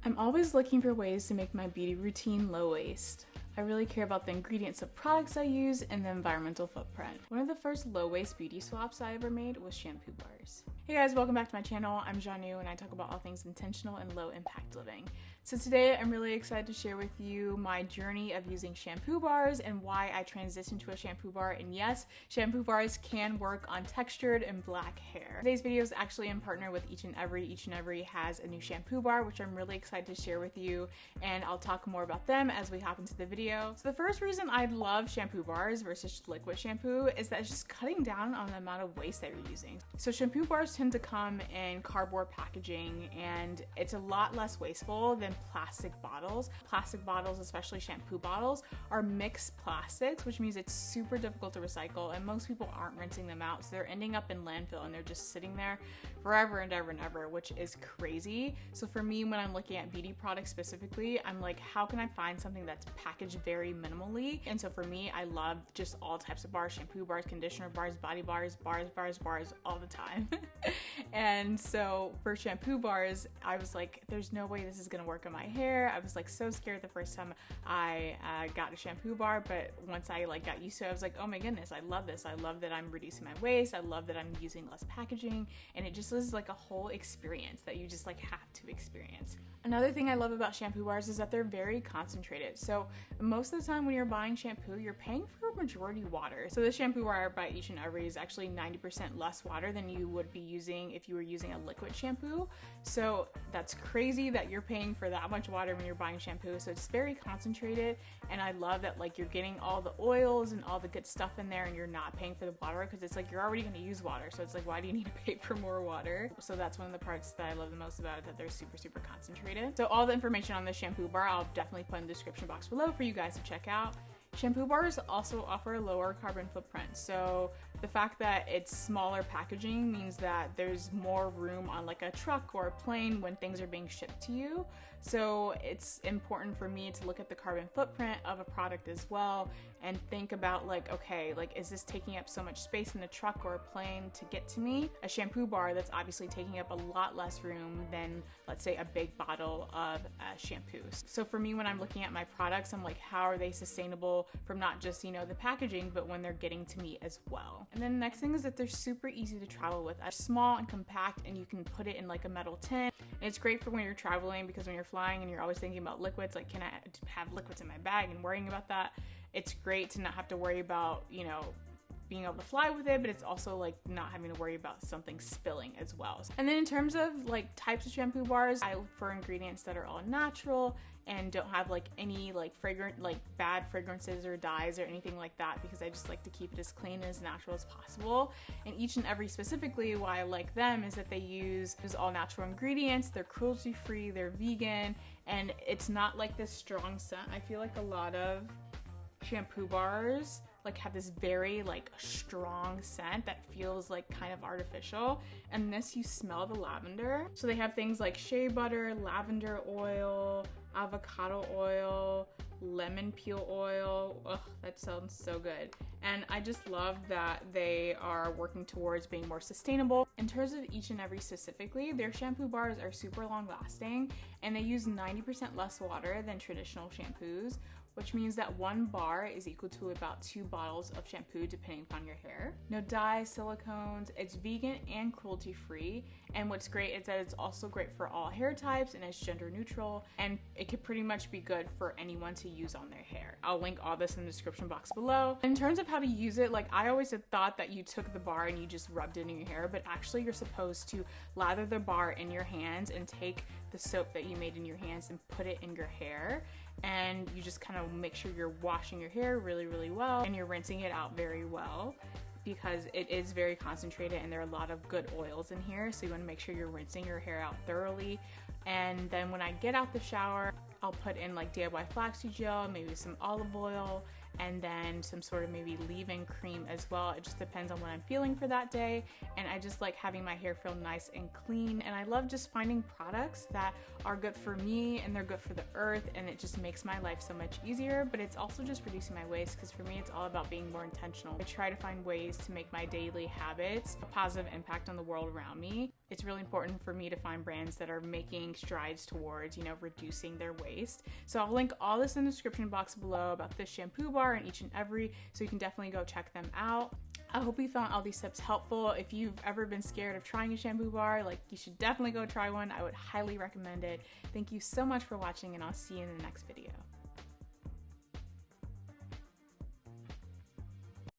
I'm always looking for ways to make my beauty routine low waste. I really care about the ingredients of products I use and the environmental footprint. One of the first low waste beauty swaps I ever made was shampoo bars. Hey guys, welcome back to my channel. I'm Janu and I talk about all things intentional and low impact living. So today I'm really excited to share with you my journey of using shampoo bars and why I transitioned to a shampoo bar. And yes, shampoo bars can work on textured and black hair. Today's video is actually in partner with Each and Every. Each and Every has a new shampoo bar, which I'm really excited to share with you. And I'll talk more about them as we hop into the video. So the first reason I love shampoo bars versus liquid shampoo is that it's just cutting down on the amount of waste that you're using. So shampoo bars tend to come in cardboard packaging and it's a lot less wasteful than plastic bottles. Plastic bottles, especially shampoo bottles, are mixed plastics, which means it's super difficult to recycle and most people aren't rinsing them out. So they're ending up in landfill and they're just sitting there forever and ever and ever, which is crazy. So for me, when I'm looking at beauty products specifically, I'm like, how can I find something that's packaged very minimally? And so for me, I love just all types of bars, shampoo bars, conditioner bars, body bars, bars all the time. And so for shampoo bars, I was like, there's no way this is gonna work on my hair. I was like so scared the first time I got a shampoo bar, but once I like got used to it, I was like, oh my goodness, I love this. I love that I'm reducing my waste. I love that I'm using less packaging, and it just is like a whole experience that you just like have to experience. Another thing I love about shampoo bars is that they're very concentrated. So most of the time when you're buying shampoo, you're paying for a majority water. So the shampoo bar by Each and Every is actually 90% less water than you would be using if you were using a liquid shampoo. So that's crazy that you're paying for that much water when you're buying shampoo. So it's very concentrated, and I love that like you're getting all the oils and all the good stuff in there and you're not paying for the water, because it's like you're already going to use water. So it's like, why do you need to pay for more water? So that's one of the parts that I love the most about it, that they're super concentrated. So all the information on the shampoo bar I'll definitely put in the description box below for you guys to check out. Shampoo bars also offer a lower carbon footprint. So the fact that it's smaller packaging means that there's more room on like a truck or a plane when things are being shipped to you. So it's important for me to look at the carbon footprint of a product as well and think about like, okay, like is this taking up so much space in a truck or a plane to get to me? A shampoo bar that's obviously taking up a lot less room than, let's say, a big bottle of shampoos. So for me, when I'm looking at my products, I'm like, how are they sustainable from not just, you know, the packaging, but when they're getting to me as well. And then the next thing is that they're super easy to travel with. They're small and compact, and you can put it in like a metal tin. And it's great for when you're traveling, because when you're flying and you're always thinking about liquids, like can I have liquids in my bag and worrying about that, it's great to not have to worry about, you know, being able to fly with it, but it's also like not having to worry about something spilling as well. And then in terms of like types of shampoo bars, I look for ingredients that are all natural and don't have like any like fragrant, like bad fragrances or dyes or anything like that, because I just like to keep it as clean and as natural as possible. And Each and Every specifically, why I like them is that they use all natural ingredients, they're cruelty-free, they're vegan, and it's not like this strong scent. I feel like a lot of shampoo bars like have this very like strong scent that feels like kind of artificial, and this you smell the lavender. So they have things like shea butter, lavender oil, avocado oil, lemon peel oil. Ugh, that sounds so good. And I just love that they are working towards being more sustainable. In terms of Each and Every specifically, their shampoo bars are super long lasting, and they use 90% less water than traditional shampoos, which means that one bar is equal to about 2 bottles of shampoo depending upon your hair. No dyes, silicones, it's vegan and cruelty free. And what's great is that it's also great for all hair types, and it's gender neutral, and it could pretty much be good for anyone to use on their hair. I'll link all this in the description box below. In terms of how to use it, like I always had thought that you took the bar and you just rubbed it in your hair, but actually you're supposed to lather the bar in your hands and take the soap that you made in your hands and put it in your hair. And you just kind of make sure you're washing your hair really well, and you're rinsing it out very well, because it is very concentrated and there are a lot of good oils in here. So you want to make sure you're rinsing your hair out thoroughly. And then when I get out the shower, I'll put in like DIY flaxseed gel, maybe some olive oil, and then some sort of maybe leave-in cream as well. It just depends on what I'm feeling for that day, and I just like having my hair feel nice and clean, and I love just finding products that are good for me and they're good for the earth, and it just makes my life so much easier. But it's also just reducing my waste, because for me it's all about being more intentional. I try to find ways to make my daily habits a positive impact on the world around me. It's really important for me to find brands that are making strides towards, reducing their waste. So I'll link all this in the description box below about this shampoo bar and each and every, so you can definitely go check them out. I hope you found all these tips helpful. If you've ever been scared of trying a shampoo bar, you should definitely go try one. I would highly recommend it. Thank you so much for watching, and I'll see you in the next video.